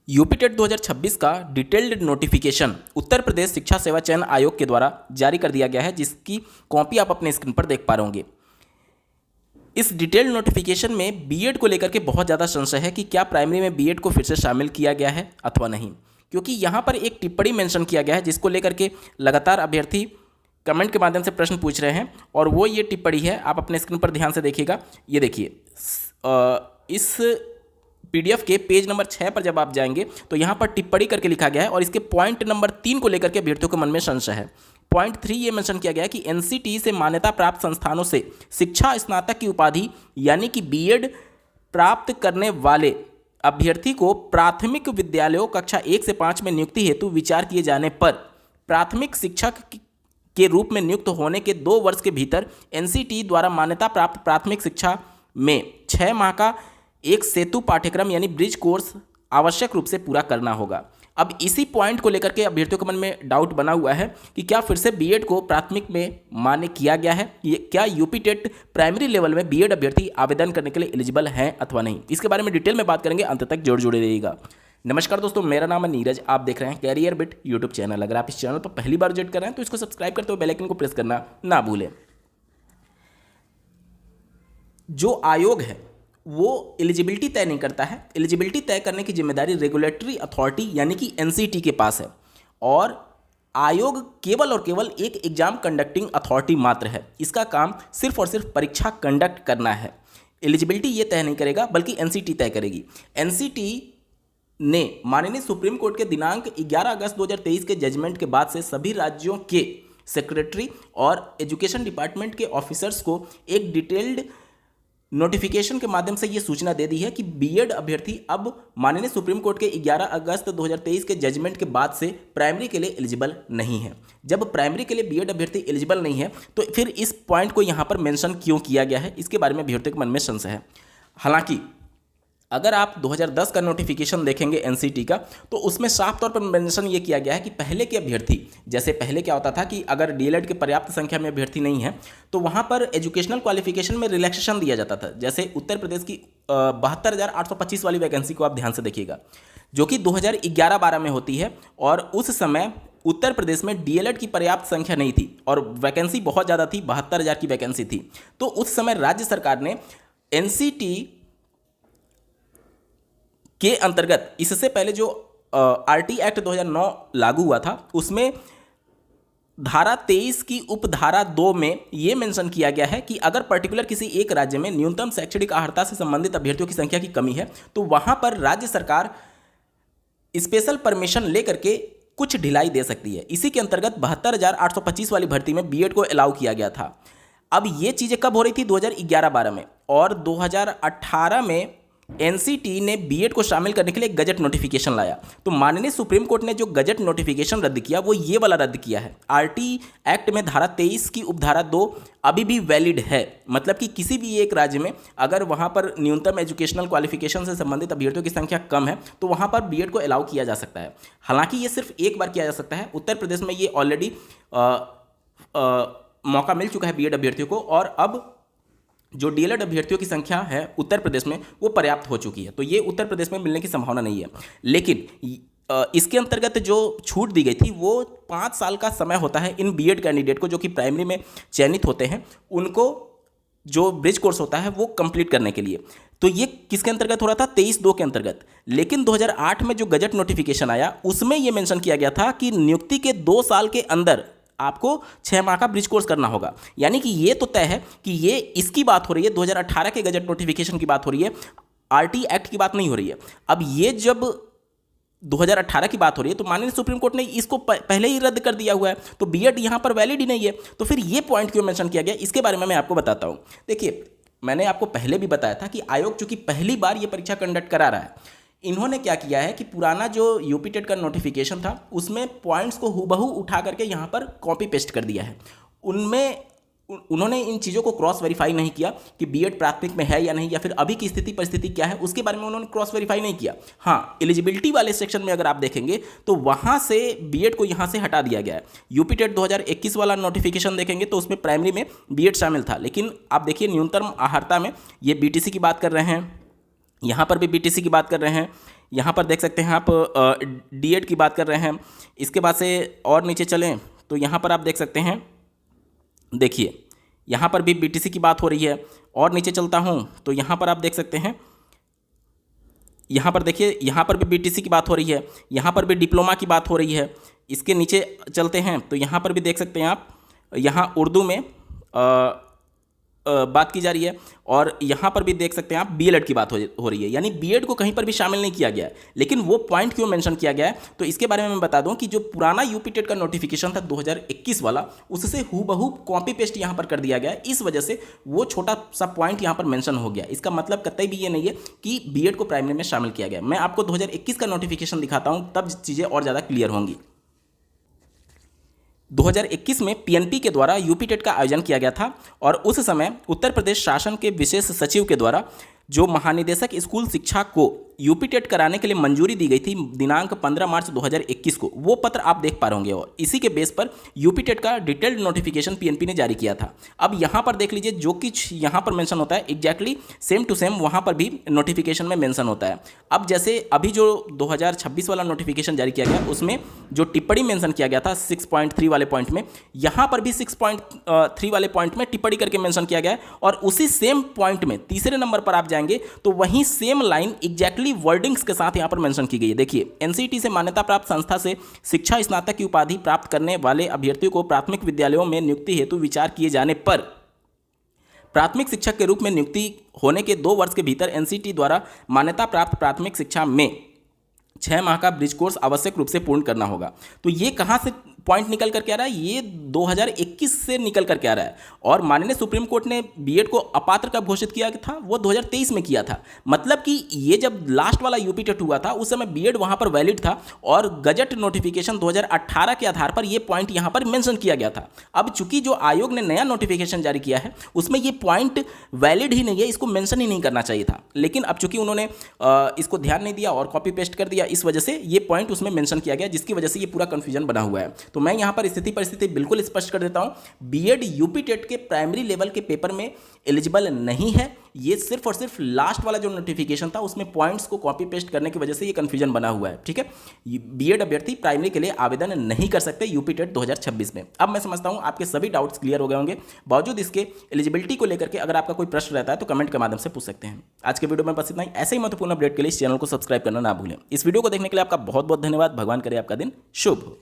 UP TET 2026 का detailed notification Uttar Pradesh शिक्षा सेवा चयन आयोग के द्वारा जारी कर दिया गया है, जिसकी कॉपी आप अपने स्क्रीन पर देख पा रहे होंगे। इस डिटेल्ड नोटिफिकेशन में बीएड को लेकर के बहुत ज़्यादा संशय है कि क्या प्राइमरी में बीएड को फिर से शामिल किया गया है अथवा नहीं, क्योंकि यहाँ पर एक टिप्पणी मेंशन किया गया है जिसको लेकर के लगातार अभ्यर्थी कमेंट के माध्यम से प्रश्न पूछ रहे हैं। और वो ये टिप्पणी है, आप अपने स्क्रीन पर ध्यान से देखिएगा। ये देखिए, इस पीडीएफ के पेज नंबर 6 पर जब आप जाएंगे तो यहाँ पर टिप्पणी करके लिखा गया है और इसके पॉइंट नंबर 3 को लेकर के अभ्यर्थियों के मन में संशय है। पॉइंट 3 ये मेंशन किया गया है कि एनसीटी से मान्यता प्राप्त संस्थानों से शिक्षा स्नातक की उपाधि यानी कि बीएड प्राप्त करने वाले अभ्यर्थी को प्राथमिक विद्यालयों कक्षा 1 से 5 में नियुक्ति हेतु विचार किए जाने पर प्राथमिक शिक्षक के रूप में नियुक्त होने के 2 वर्ष के भीतर एनसीटी द्वारा मान्यता प्राप्त प्राथमिक शिक्षा में 6 माह का एक सेतु पाठ्यक्रम यानी ब्रिज कोर्स आवश्यक रूप से पूरा करना होगा। अब इसी पॉइंट को लेकर के अभ्यर्थियों के मन में डाउट बना हुआ है कि क्या फिर से बीएड को प्राथमिक में मान्य किया गया है, क्या यूपी टेट प्राइमरी लेवल में बीएड अभ्यर्थी आवेदन करने के लिए एलिजिबल हैं अथवा नहीं। इसके बारे में डिटेल में बात करेंगे, अंत तक जुड़े रहिएगा। नमस्कार दोस्तों, मेरा नाम है नीरज, आप देख रहे हैं कैरियर बिट यूट्यूब चैनल। अगर आप इस चैनल पर पहली बार विजिट कर रहे हैं तो इसको सब्सक्राइब करते हुए बेल आइकन को प्रेस करना ना भूलें। जो आयोग है वो एलिजिबिलिटी तय नहीं करता है, एलिजिबिलिटी तय करने की जिम्मेदारी रेगुलेटरी अथॉरिटी यानी कि एनसीटी के पास है और आयोग केवल और केवल एक एग्जाम कंडक्टिंग अथॉरिटी मात्र है। इसका काम सिर्फ और सिर्फ परीक्षा कंडक्ट करना है। एलिजिबिलिटी ये तय नहीं करेगा बल्कि एनसीटी तय करेगी। एनसीटी ने माननीय सुप्रीम कोर्ट के दिनांक 11 अगस्त 2023 के जजमेंट के बाद से सभी राज्यों के सेक्रेटरी और एजुकेशन डिपार्टमेंट के ऑफिसर्स को एक डिटेल्ड नोटिफिकेशन के माध्यम से यह सूचना दे दी है कि बीएड अभ्यर्थी अब माननीय सुप्रीम कोर्ट के 11 अगस्त 2023 के जजमेंट के बाद से प्राइमरी के लिए एलिजिबल नहीं है। जब प्राइमरी के लिए बीएड अभ्यर्थी एलिजिबल नहीं है तो फिर इस पॉइंट को यहाँ पर मेंशन क्यों किया गया है, इसके बारे में अभ्यर्थियों के मन में संशय है। हालांकि अगर आप 2010 का नोटिफिकेशन देखेंगे एनसीटी का तो उसमें साफ तौर पर मेंशन ये किया गया है कि पहले के अभ्यर्थी, जैसे पहले क्या होता था कि अगर डीएलएड के पर्याप्त संख्या में अभ्यर्थी नहीं है तो वहाँ पर एजुकेशनल क्वालिफिकेशन में रिलैक्सेशन दिया जाता था। जैसे उत्तर प्रदेश की 72,825 वाली वैकेंसी को आप ध्यान से देखिएगा, जो कि 2011-12 में होती है और उस समय उत्तर प्रदेश में डीएलएड की पर्याप्त संख्या नहीं थी और वैकेंसी बहुत ज़्यादा थी, 72,000 की वैकेंसी थी। तो उस समय राज्य सरकार ने एनसीटी के अंतर्गत, इससे पहले जो आरटी एक्ट 2009 लागू हुआ था उसमें धारा 23 की उपधारा 2 में यह मेंशन किया गया है कि अगर पर्टिकुलर किसी एक राज्य में न्यूनतम शैक्षणिक अर्हता से संबंधित अभ्यर्थियों की संख्या की कमी है तो वहां पर राज्य सरकार स्पेशल परमिशन लेकर के कुछ ढिलाई दे सकती है। इसी के अंतर्गत 72,825 वाली भर्ती में बीएड को अलाउ किया गया था। अब ये चीज़ें कब हो रही थी? 2011-12 में, और 2018 में एनसीटी ने बीएड को शामिल करने के लिए गजट नोटिफिकेशन लाया। तो माननीय सुप्रीम कोर्ट ने जो गजट नोटिफिकेशन रद्द किया वो ये वाला रद्द किया है। आरटी एक्ट में धारा 23 की उपधारा 2 अभी भी वैलिड है। मतलब कि किसी भी एक राज्य में अगर वहाँ पर न्यूनतम एजुकेशनल क्वालिफिकेशन से संबंधित अभ्यर्थियों की संख्या कम है तो वहाँ पर बीएड को अलाउ किया जा सकता है। हालांकि ये सिर्फ एक बार किया जा सकता है। उत्तर प्रदेश में ये ऑलरेडी मौका मिल चुका है बीएड अभ्यर्थियों को, और अब जो डीएलएड अभ्यर्थियों की संख्या है उत्तर प्रदेश में वो पर्याप्त हो चुकी है। तो ये उत्तर प्रदेश में मिलने की संभावना नहीं है। लेकिन इसके अंतर्गत जो छूट दी गई थी वो 5 साल का समय होता है इन बीएड कैंडिडेट को, जो कि प्राइमरी में चयनित होते हैं, उनको जो ब्रिज कोर्स होता है वो कंप्लीट करने के लिए। तो ये किसके अंतर्गत हो रहा था? 23(2) के अंतर्गत। लेकिन 2008 में जो गजट नोटिफिकेशन आया उसमें ये मेंशन किया गया था कि नियुक्ति के 2 साल के अंदर आपको 6 माह का ब्रिज कोर्स करना होगा। यानी कि ये तो तय है कि ये इसकी बात हो रही है, 2018 के गजट नोटिफिकेशन की बात हो रही है, आरटी एक्ट की बात नहीं हो रही है। अब ये जब 2018 की बात हो रही है तो माननीय सुप्रीम कोर्ट ने इसको पहले ही रद्द कर दिया हुआ है, तो बीएड यहाँ पर वैलिड ही नहीं है। तो फिर ये पॉइंट क्यों मेंशन किया गया, इसके बारे में मैं आपको बताता हूँ। देखिए, मैंने आपको पहले भी बताया था कि आयोग चूंकि पहली बार ये परीक्षा कंडक्ट करा रहा है, इन्होंने क्या किया है कि पुराना जो यूपी टेट का नोटिफिकेशन था उसमें पॉइंट्स को हूबहू उठा करके यहाँ पर कॉपी पेस्ट कर दिया है। उन्होंने इन चीज़ों को क्रॉस वेरीफाई नहीं किया कि बीएड प्राथमिक में है या नहीं, या फिर अभी की स्थिति परिस्थिति क्या है उसके बारे में उन्होंने क्रॉस वेरीफाई नहीं किया। हाँ, एलिजिबिलिटी वाले सेक्शन में अगर आप देखेंगे तो वहाँ से बीएड को यहाँ से हटा दिया गया है। यूपी टेट 2021 वाला नोटिफिकेशन देखेंगे तो उसमें प्राइमरी में बीएड शामिल था, लेकिन आप देखिए न्यूनतम अर्हता में ये बीटीसी की बात कर रहे हैं, यहाँ पर भी बीटीसी की बात कर रहे हैं, यहाँ पर देख सकते हैं आप D.Ed की बात कर रहे हैं। इसके बाद से और नीचे चलें तो यहाँ पर आप देख सकते हैं, देखिए यहाँ पर भी BTC की बात हो रही है। और नीचे चलता हूँ तो यहाँ पर आप देख सकते हैं, यहाँ पर देखिए यहाँ पर भी BTC की बात हो रही है, यहाँ पर भी डिप्लोमा की बात हो रही है। इसके नीचे चलते हैं तो यहाँ पर भी देख सकते हैं आप, यहाँ उर्दू में बात की जा रही है। और यहाँ पर भी देख सकते हैं आप B.Ed की बात हो रही है, यानी B.Ed को कहीं पर भी शामिल नहीं किया गया है। लेकिन वो पॉइंट क्यों मेंशन किया गया है, तो इसके बारे में मैं बता दूं कि जो पुराना यूपी टेट का नोटिफिकेशन था 2021 वाला, उससे हूबहू कॉपी पेस्ट यहाँ पर कर दिया गया है। इस वजह से वो छोटा सा पॉइंट यहाँ पर मेंशन हो गया। इसका मतलब कतई भी ये नहीं है कि B.Ed को प्राइमरी में शामिल किया गया। मैं आपको 2021 का नोटिफिकेशन दिखाता हूँ, तब चीज़ें और ज़्यादा क्लियर होंगी। 2021 में PNP के द्वारा यूपी टेट का आयोजन किया गया था और उस समय उत्तर प्रदेश शासन के विशेष सचिव के द्वारा जो महानिदेशक स्कूल शिक्षा को यूपी टेट कराने के लिए मंजूरी दी गई थी दिनांक 15 मार्च 2021 को, वो पत्र आप देख पा रहे होंगे। और इसी के बेस पर यूपी टेट का डिटेल्ड नोटिफिकेशन PNP ने जारी किया था। अब यहाँ पर देख लीजिए, जो कुछ यहाँ पर मेंशन होता है एग्जैक्टली सेम टू सेम वहाँ पर भी नोटिफिकेशन में मेंशन होता है। अब जैसे अभी जो 2026 वाला नोटिफिकेशन जारी किया गया, उसमें जो टिप्पणी मेंशन किया गया था 6.3 वाले पॉइंट में, यहाँ पर भी 6.3 वाले पॉइंट में टिप्पणी करके मेंशन किया गया है। और उसी सेम पॉइंट में तीसरे नंबर पर आप जाएंगे तो वहीं सेम लाइन एग्जैक्टली वर्डिंग्स के साथ यहां पर मेंशन की गई है। देखिए, एनसीटी से मान्यता प्राप्त संस्था से शिक्षा स्नातक की उपाधि प्राप्त करने वाले अभ्यर्थियों को प्राथमिक विद्यालयों में नियुक्ति हेतु विचार किए जाने पर प्राथमिक शिक्षक के रूप में नियुक्ति होने के 2 वर्ष के भीतर एनसीटी द्वारा मान्यता प्राप्त प्राथमिक शिक्षा में 6 माह का ब्रिज कोर्स आवश्यक रूप से पूर्ण करना होगा। तो ये कहाँ से पॉइंट निकल करके आ रहा है, ये 2021 से निकल करके आ रहा है। और माननीय सुप्रीम कोर्ट ने B.Ed को अपात्र कब घोषित किया था, वो 2023 में किया था। मतलब कि ये जब लास्ट वाला यूपी टेट हुआ था उस समय B.Ed वहाँ पर वैलिड था और गजट नोटिफिकेशन 2018 के आधार पर ये पॉइंट यहाँ पर मेंशन किया गया था। अब चूंकि जो आयोग ने नया नोटिफिकेशन जारी किया है उसमें ये पॉइंट वैलिड ही नहीं है, इसको मेंशन ही नहीं करना चाहिए था। लेकिन अब चूंकि उन्होंने इसको ध्यान नहीं दिया और कॉपी पेस्ट कर दिया, इस वजह से ये पॉइंट उसमें मेंशन किया गया, जिसकी वजह से ये पूरा कंफ्यूजन बना हुआ है। तो मैं यहाँ पर स्थिति परिस्थिति बिल्कुल स्पष्ट कर देता हूं, B.Ed यूपी टेट के प्राइमरी लेवल के पेपर में एलिजिबल नहीं है। ये सिर्फ और सिर्फ लास्ट वाला जो नोटिफिकेशन था उसमें पॉइंट्स को कॉपी पेस्ट करने की वजह से ये कंफ्यूजन बना हुआ है। ठीक है, B.Ed अभ्यर्थी प्राइमरी के लिए आवेदन नहीं कर सकते यूपी टेट 2026 में। अब मैं समझता हूं आपके सभी डाउट्स क्लियर हो गए होंगे। बावजूद इसके एलिजिबिलिटी को लेकर के अगर आपका कोई प्रश्न रहता है तो कमेंट के माध्यम से पूछ सकते हैं। आज के वीडियो में बस इतना ही। ऐसे ही महत्वपूर्ण अपडेट के लिए इस चैनल को सब्सक्राइब करना ना भूलें। इस वीडियो को देखने के लिए आपका बहुत बहुत धन्यवाद। भगवान करे आपका दिन शुभ हो।